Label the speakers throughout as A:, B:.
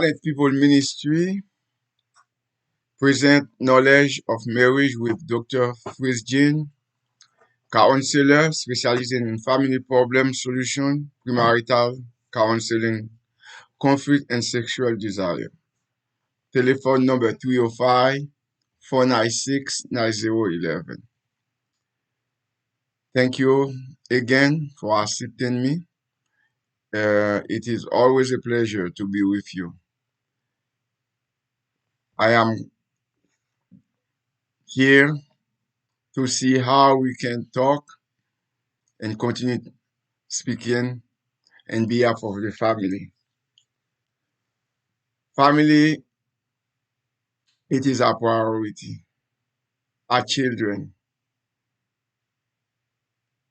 A: People Ministry present knowledge of marriage with Dr. Fritz, counselor specializing in family problem solution, premarital counseling, conflict and sexual desire. Telephone number 305-496-9011. Thank you again for accepting me. It is always a pleasure to be with you. I am here to see how we can talk and continue speaking on behalf of the family. Family, it is our priority. Our children.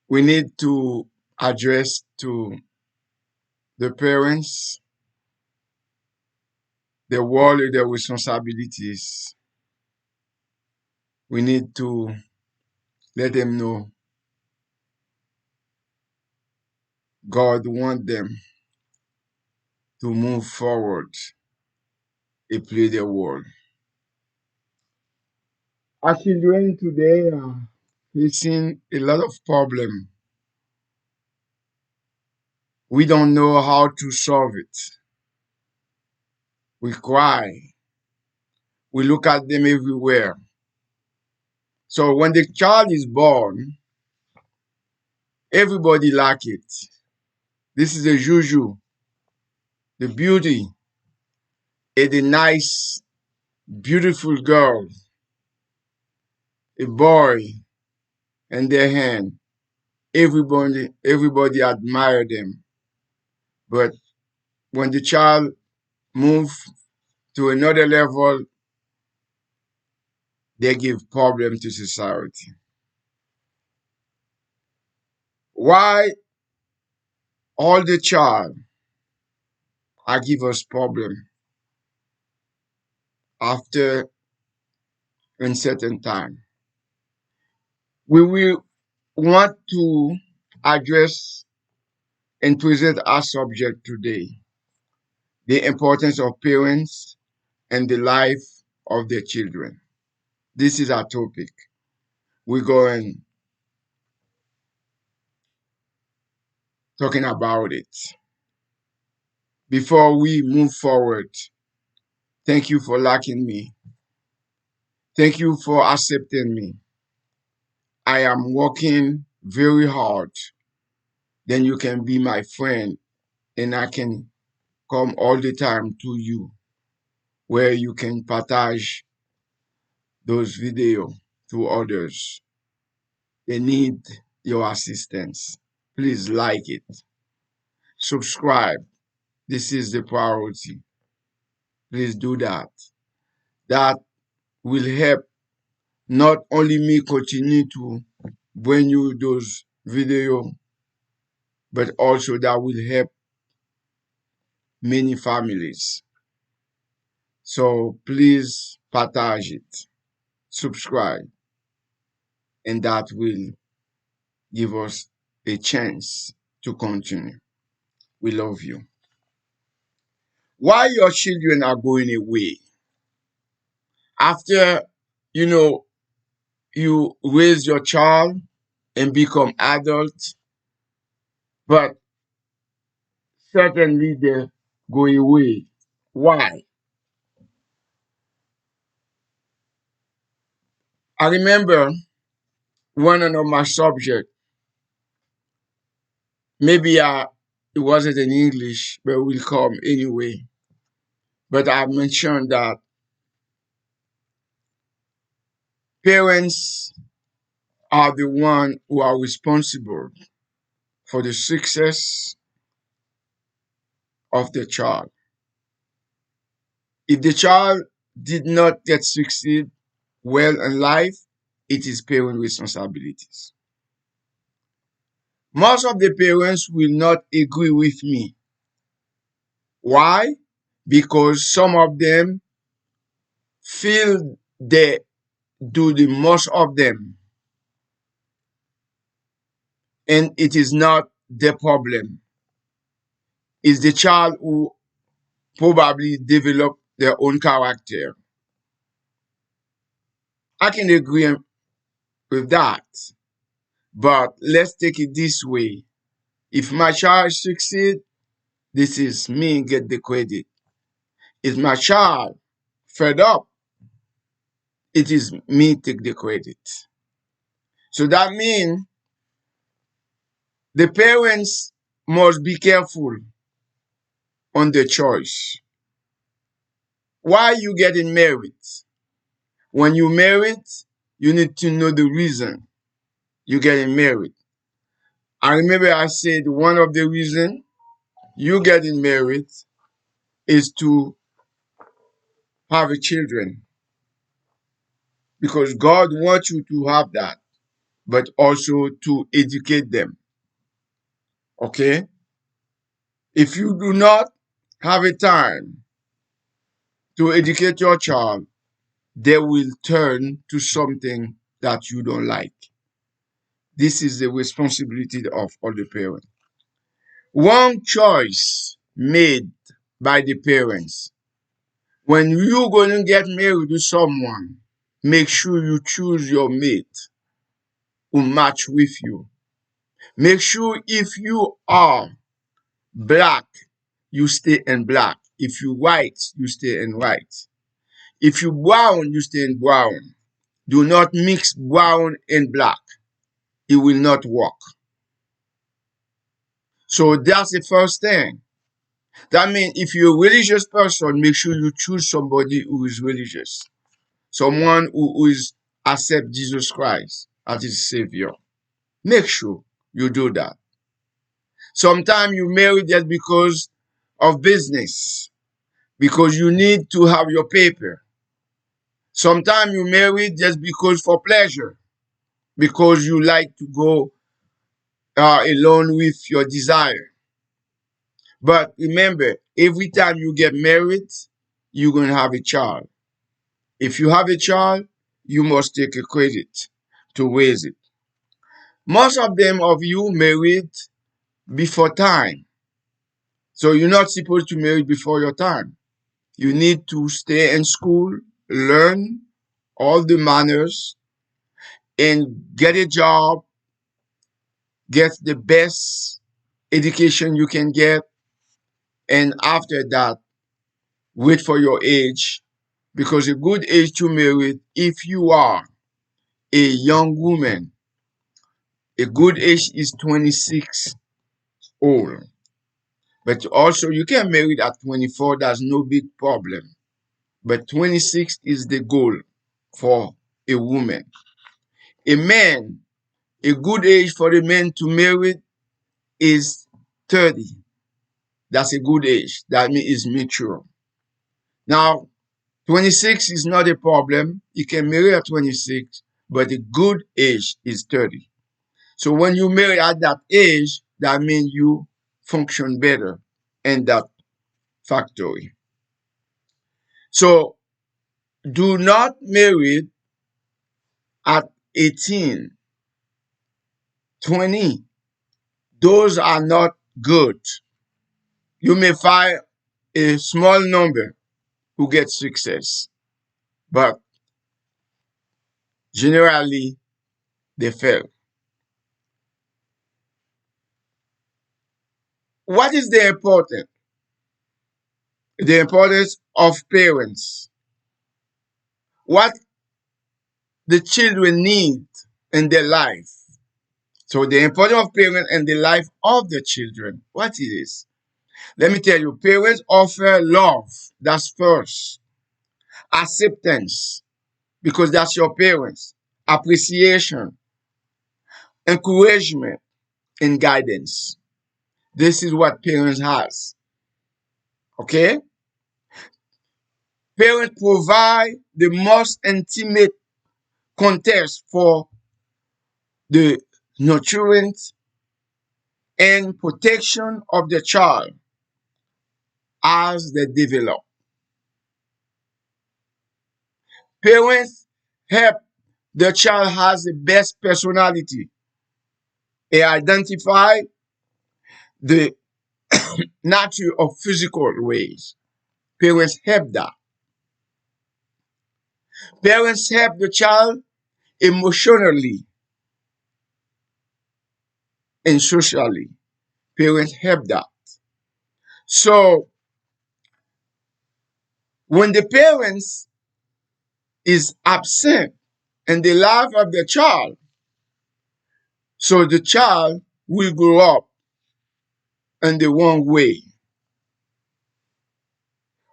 A: We need to address to the parents the role and their responsibilities. We need to let them know God wants them to move forward and play their role. Our children today are facing a lot of problems. We don't know how to solve it. We cry. We look at them everywhere. So when the child is born, everybody like it. This is a juju, the beauty, and a nice, beautiful girl, a boy, in their hand. Everybody admire them. But when the child move to another level, they give problem to society. Why all the child I give us problem after a certain time? We will want to address and present our subject today, the importance of parents and the life of their children. This is our topic. We're going talking about it. Before we move forward, thank you for liking me. Thank you for accepting me. I am working very hard. Then you can be my friend and I can come all the time to you where you can partage those videos to others. They need your assistance. Please like it. Subscribe. This is the priority. Please do that. That will help not only me continue to bring you those videos, but also that will help many families. So please partage it, subscribe, and that will give us a chance to continue. We love you. Why your children are going away? After, you raise your child and become adult, but certainly they go away. Why? I remember one of my subject, maybe it wasn't in English, but will come anyway. But I mentioned that parents are the one who are responsible for the success of the child. If the child did not get succeed well in life, it is parent responsibilities. Most of the parents will not agree with me. Why? Because some of them feel they do the most of them, and it is not the problem. It's the child who probably develop their own character. I can agree with that. But let's take it this way. If my child succeed, this is me get the credit. If my child fed up, it is me take the credit. So that means the parents must be careful on the choice. Why you getting married? When you married, you need to know the reason you getting married. I remember I said one of the reasons you getting married is to have a children because God wants you to have that, but also to educate them. Okay? If you do not have a time to educate your child, they will turn to something that you don't like. This is the responsibility of all the parents. One choice made by the parents. When you're going to get married to someone, make sure you choose your mate who match with you. Make sure if you are black, you stay in black. If you white, you stay in white. If you brown, you stay in brown. Do not mix brown and black. It will not work. So that's the first thing. That means if you're a religious person, make sure you choose somebody who is religious. Someone who is accept Jesus Christ as his savior. Make sure you do that. Sometimes you marry just because of business, because you need to have your paper. Sometimes you marry just because for pleasure, because you like to go alone with your desire. But remember, every time you get married, you're going to have a child. If you have a child, you must take a credit to raise it. Most of them of you married before time. So you're not supposed to marry before your time. You need to stay in school, learn all the manners, and get a job, get the best education you can get, and after that, wait for your age, because a good age to marry, if you are a young woman, a good age is 26 old. But also you can marry at 24, that's no big problem. But 26 is the goal for a woman. A man, a good age for a man to marry is 30. That's a good age. That means it's mature. Now, 26 is not a problem. You can marry at 26, but a good age is 30. So when you marry at that age, that means you function better in that factory. So do not marry at 18, 20. Those are not good. You may find a small number who get success, but generally they fail. What is the importance? The importance of parents. What the children need in their life. So the importance of parents and the life of the children. What it is? Let me tell you, parents offer love. That's first. Acceptance, because that's your parents. Appreciation, encouragement, and guidance. This is what parents has. Okay? Parents provide the most intimate context for the nurturing and protection of the child as they develop. Parents help the child has the best personality and identify the nature of physical ways. Parents help that. Parents help the child emotionally and socially. Parents help that. So when the parents is absent in the life of the child, so the child will grow up in the wrong way.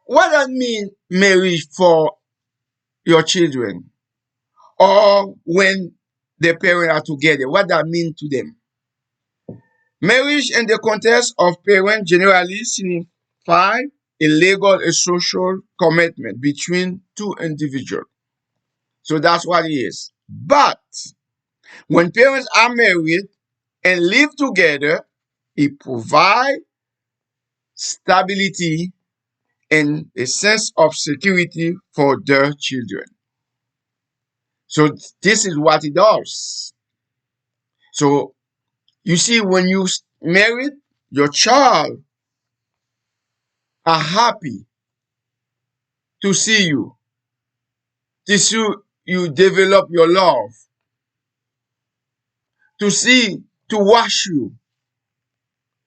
A: What does mean marriage for your children? Or when the parents are together, what that mean to them? Marriage in the context of parents generally signify a legal and social commitment between two individuals. So that's what it is. But when parents are married and live together, it provides stability and a sense of security for their children. So this is what it does. So you see, when you married, your child are happy to see you, to see you develop your love, to see, to watch you.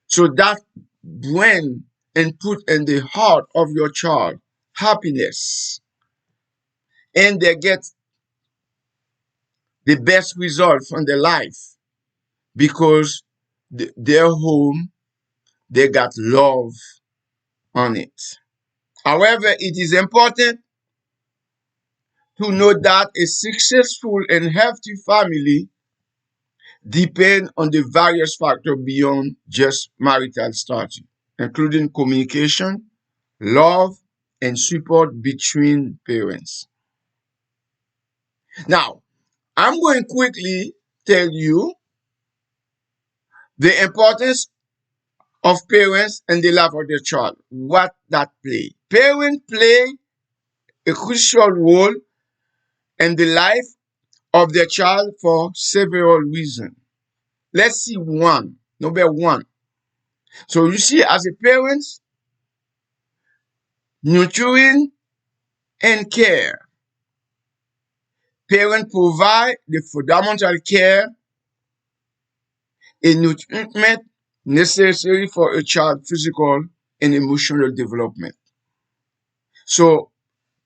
A: So that bring and put in the heart of your child happiness. And they get the best result from their life because their home, they got love on it. However, it is important to know that a successful and healthy family depend on the various factors beyond just marital status, including communication, love, and support between parents. Now, I'm going to quickly tell you the importance of parents in the life of their child, what that play. Parents play a crucial role in the life of their child for several reasons. Let's see one. Number one. So you see, as a parent, nurturing and care. Parents provide the fundamental care and nourishment necessary for a child's physical and emotional development. So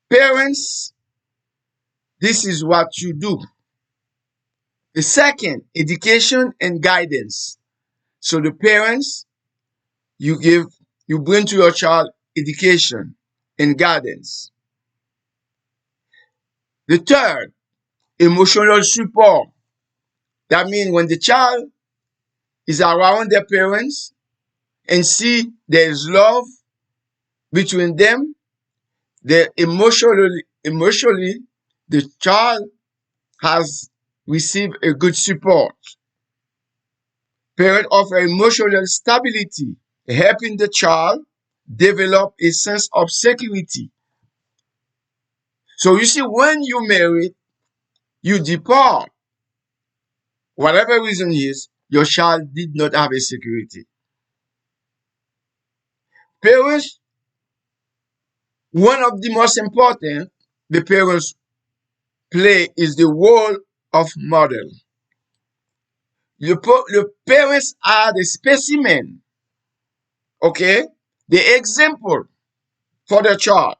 A: parents, this is what you do. The second, education and guidance. So the parents, you bring to your child education and guidance. The third, emotional support. That means when the child is around their parents and see there's love between them, the emotionally, the child has received a good support. Parents offer emotional stability, helping the child develop a sense of security. So you see, when you marry, you depart. Whatever reason is, your child did not have a security. Parents, one of the most important the parents play is the role of model. The parents are the specimen, okay? The example for the child.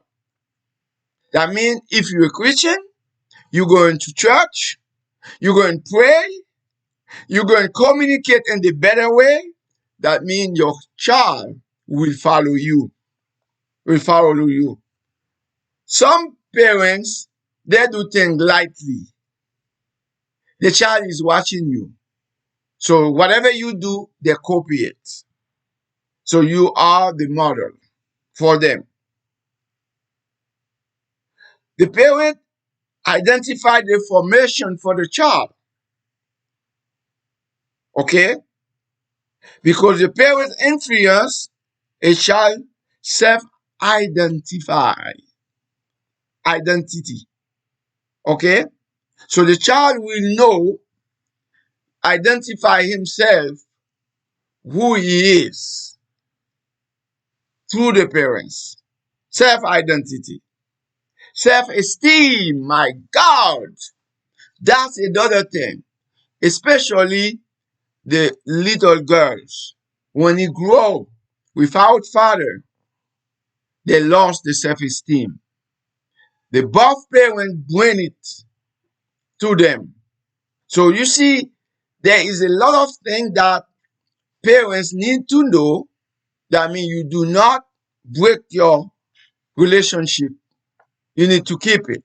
A: That means if you're a Christian, you go into church, you go and pray, you go and communicate in the better way. That means your child will follow you, will follow you. Some parents, they do things lightly. The child is watching you. So whatever you do, they copy it. So you are the model for them. The parent identify the formation for the child. Okay? Because the parent influence a child self-identify identity. Okay? So the child will know, identify himself, who he is through the parents. self-identity, self-esteem. My God, that's another thing, especially the little girls. When they grow without father, they lost the self-esteem. The both parents bring it to them. So you see, there is a lot of things that parents need to know. That means you do not break your relationship. You need to keep it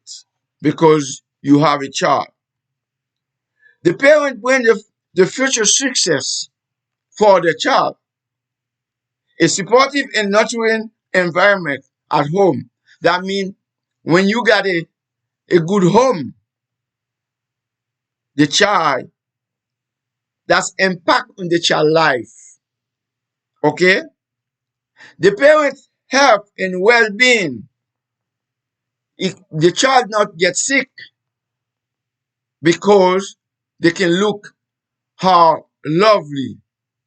A: because you have a child. The parent brings the future success for the child. A supportive and nurturing environment at home. That means when you got a good home, the child, that's impact on the child life. Okay? The parents' health and well-being. If the child not get sick because they can look how lovely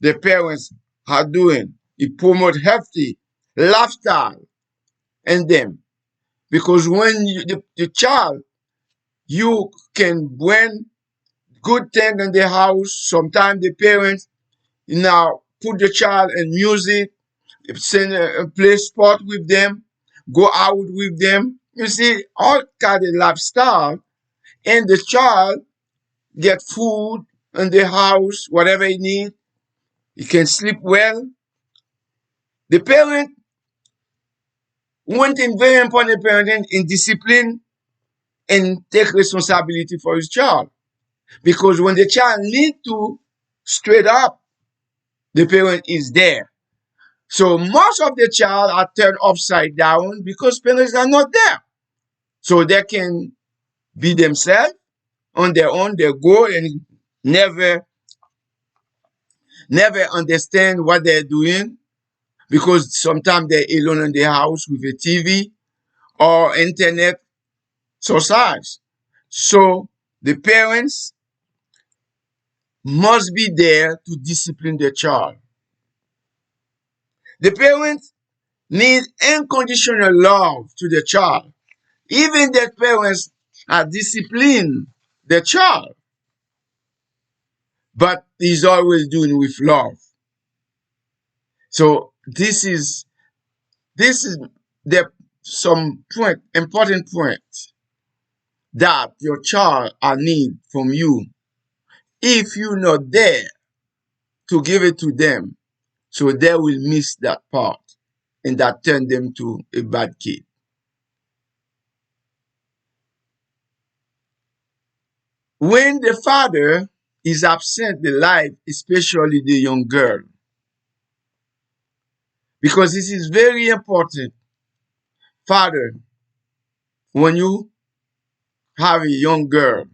A: the parents are doing. It promote healthy lifestyle in them. Because when the child, you can bring good thing in the house. Sometimes the parents now put the child in music, send play sport with them, go out with them. You see, all kind of lifestyle, and the child get food in the house, whatever he need. He can sleep well. The parent, one thing very important, parenting in discipline and take responsibility for his child. Because when the child need to straight up, the parent is there. So most of the child are turned upside down because parents are not there. So they can be themselves on their own, they go and never, never understand what they're doing because sometimes they're alone in the house with a TV or internet sources. So the parents must be there to discipline their child. The parents need unconditional love to the child. Even the parents are discipline the child, but he's always doing with love. So this is the some point important point that your child are need from you. If you're not there to give it to them, so they will miss that part and that turn them to a bad kid. When the father is absent the life, especially the young girl, because this is very important. Father, when you have a young girl,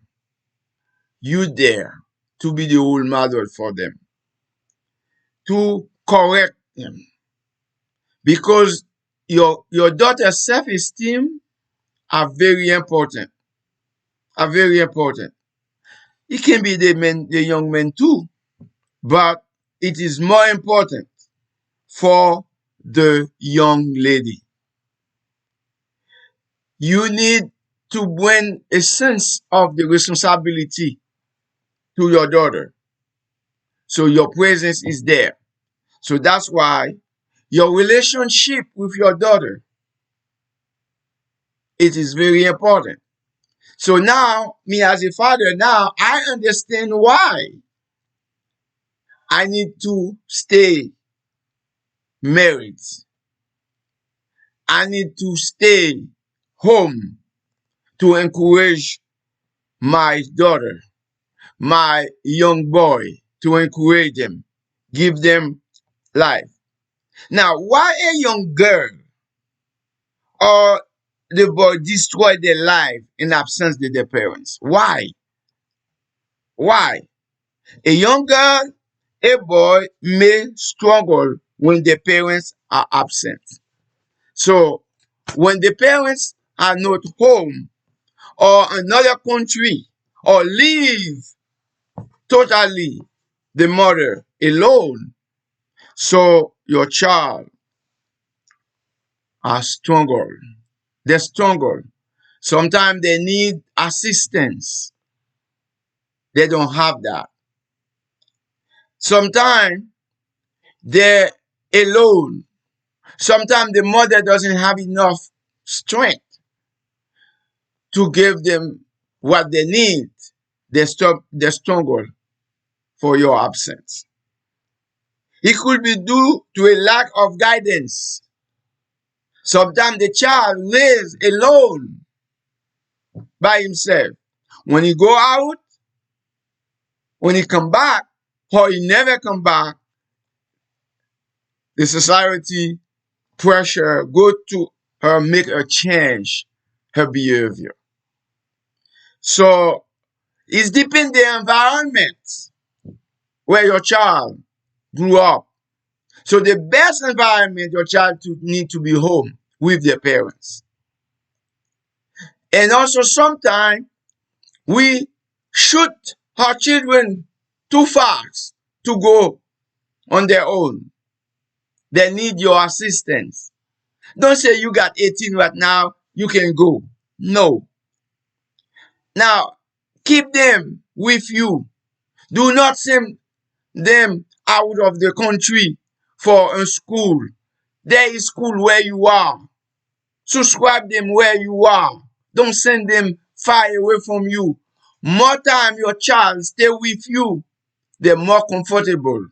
A: you there to be the role model for them, to correct them, because your daughter's self-esteem are very important. Are very important. It can be the young men too, but it is more important for the young lady. You need to bring a sense of the responsibility to your daughter. So your presence is there. So that's why your relationship with your daughter, it is very important. So now, me as a father, now I understand why I need to stay married. I need to stay home to encourage my daughter, my young boy, to encourage them, give them life. Now, why a young girl or the boy destroy their life in absence of their parents? Why? Why? A young girl, a boy may struggle when their parents are absent. So, when the parents are not home or another country or leave totally the mother alone, so your child are stronger. They're stronger. Sometimes they need assistance. They don't have that. Sometimes they're alone. Sometimes the mother doesn't have enough strength to give them what they need. They're stronger for your absence. It could be due to a lack of guidance. Sometimes the child lives alone by himself. When he go out, when he come back, or he never come back, the society pressure go to her, make her change her behavior. So it's depend the environment where your child grew up. So the best environment your child need to be home with their parents. And also sometimes we shoot our children too fast to go on their own. They need your assistance. Don't say you got 18 right now, you can go. No. Now, keep them with you. Do not send them out of the country for a school. There is school where you are. Subscribe them where you are. Don't send them far away from you. More time your child stay with you, they're more comfortable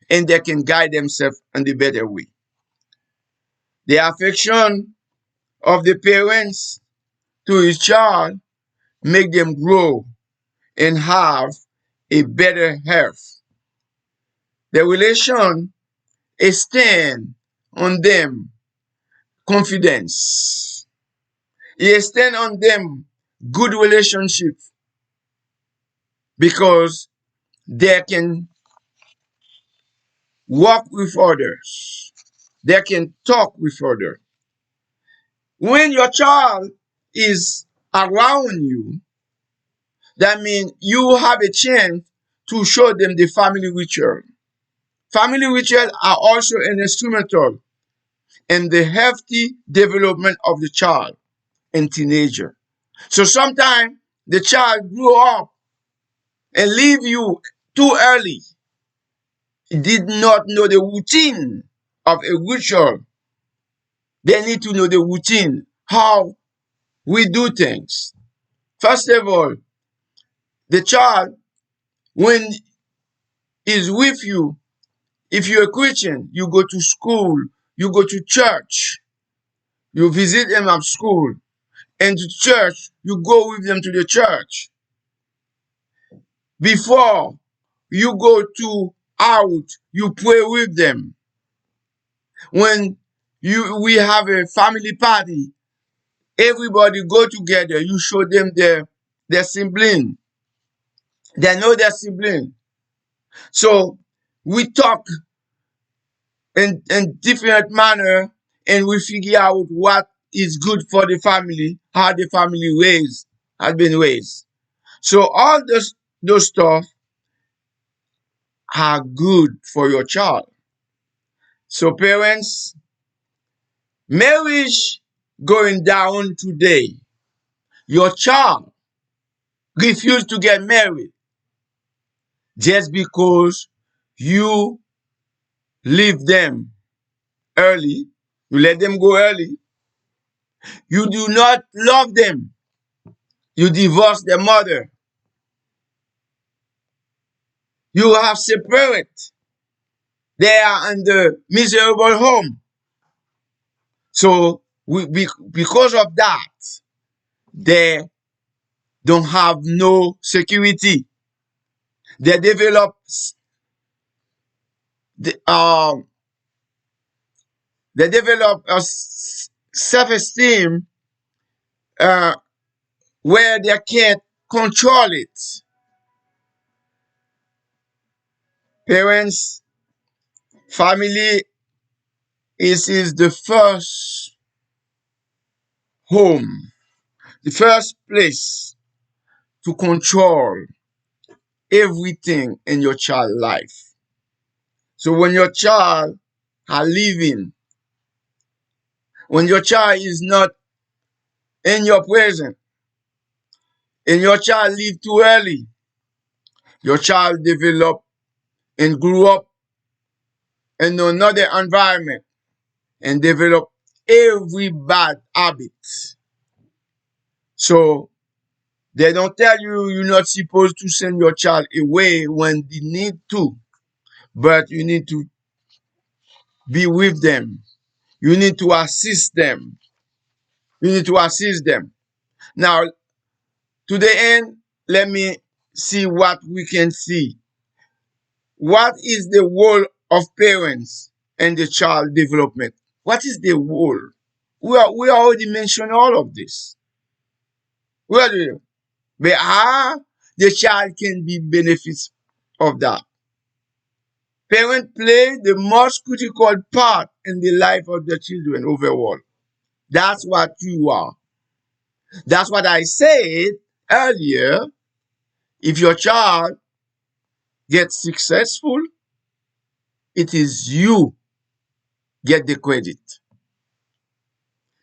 A: and they can guide themselves in the better way. The affection of the parents to his child make them grow and have a better health. The relation extend on them confidence. It extend on them good relationship because they can walk with others. They can talk with others. When your child is around you, that means you have a chance to show them the family ritual. Family rituals are also an instrumental in the healthy development of the child and teenager. So sometimes the child grew up and leave you too early. He did not know the routine of a ritual. They need to know the routine, how we do things. First of all, the child, when he's with you, if you're a Christian, you go to school, you go to church, you visit them at school, and to church, you go with them to the church. Before you go to out, you pray with them. When we have a family party, everybody go together, you show them their sibling. They know their sibling. So we talk in different manner and we figure out what is good for the family, how the family has been raised. So all those stuff are good for your child. So parents, marriage going down today. Your child refused to get married just because you leave them early. You let them go early. You do not love them. You divorce their mother. You have separate. They are in the miserable home. So because of that, they don't have no security. They develop the, um, they develop a self-esteem uh, where they can't control it. Parents, family is the first home, the first place to control everything in your child life. So when your child are living When your child is not in your presence, and your child leave too early, your child develop and grew up in another environment and develop every bad habit. So they don't tell you you're not supposed to send your child away when they need to, but you need to be with them. You need to assist them. You need to assist them. Now, to the end, let me see what we can see. What is the role of parents in the child development? What is the role? We already mentioned all of this. We already, but how the child can be benefits of that. Parents play the most critical part in the life of the children overall. That's what you are. That's what I said earlier. If your child gets successful, it is you get the credit.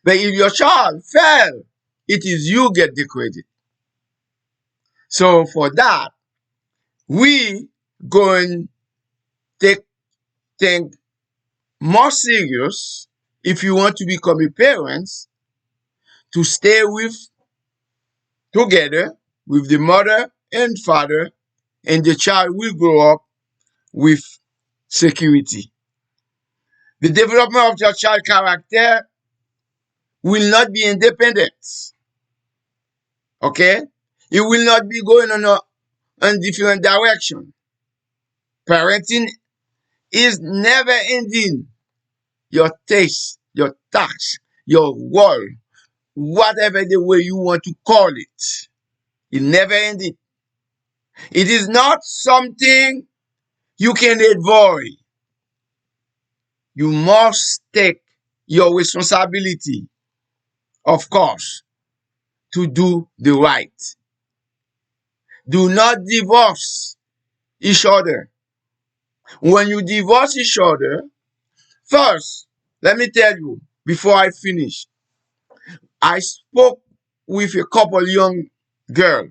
A: But if your child fail, it is you get the credit. So for that, we going take things more serious if you want to become a parent to stay with together with the mother and father, and the child will grow up with security. The development of your child character will not be independent. Okay? It will not be going on a different direction. Parenting is never ending. Your taste, your task, your role, whatever the way you want to call it, it never ending. It is not something you can avoid. You must take your responsibility, of course, to do the right. Do not divorce each other. When you divorce each other, first, let me tell you, before I finish, I spoke with a couple young girls.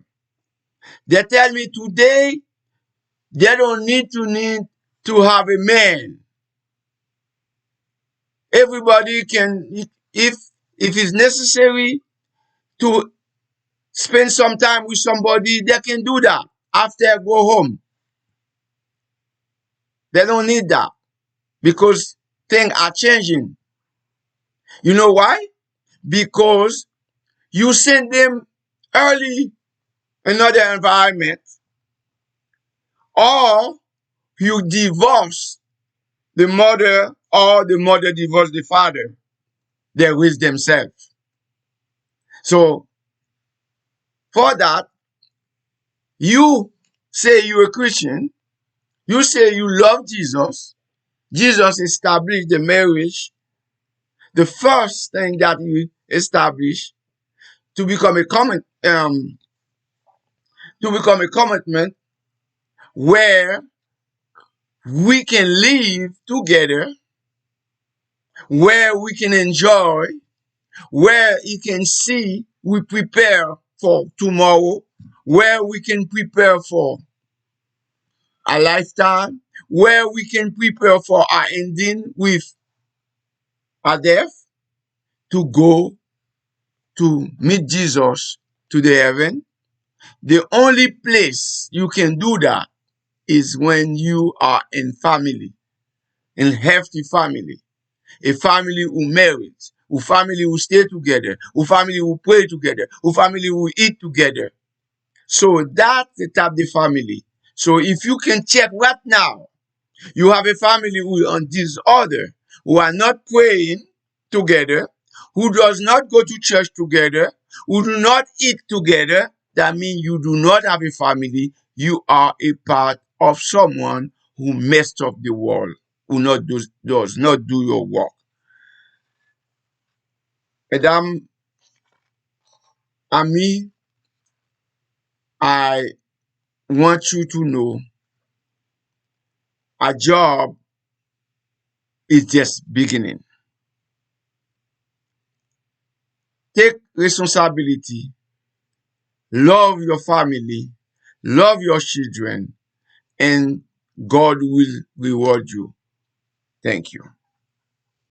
A: They tell me today they don't need to have a man. Everybody can, if it's necessary to spend some time with somebody, they can do that after go home. They don't need that because things are changing. You know why? Because you send them early another environment, or you divorce the mother, or the mother divorce the father. They raise themselves. So for that, you say you're a Christian, you say you love Jesus. Jesus established the marriage. The first thing that he established to become a commitment where we can live together, where we can enjoy, where you can see we prepare for tomorrow, where we can prepare for a lifetime, where we can prepare for our ending with our death, to go to meet Jesus to the heaven. The only place you can do that is when you are in family, in healthy family, a family who married, who family who stay together, who family who pray together, who family who eat together. So that's the type of family. So if you can check right now, you have a family who on disorder, who are not praying together, who does not go to church together, who do not eat together. That means you do not have a family. You are a part of someone who messed up the world, who does not do your work. Mesdames, amis, I want you to know a job is just beginning. Take responsibility. Love your family. Love your children. And God will reward you. Thank you.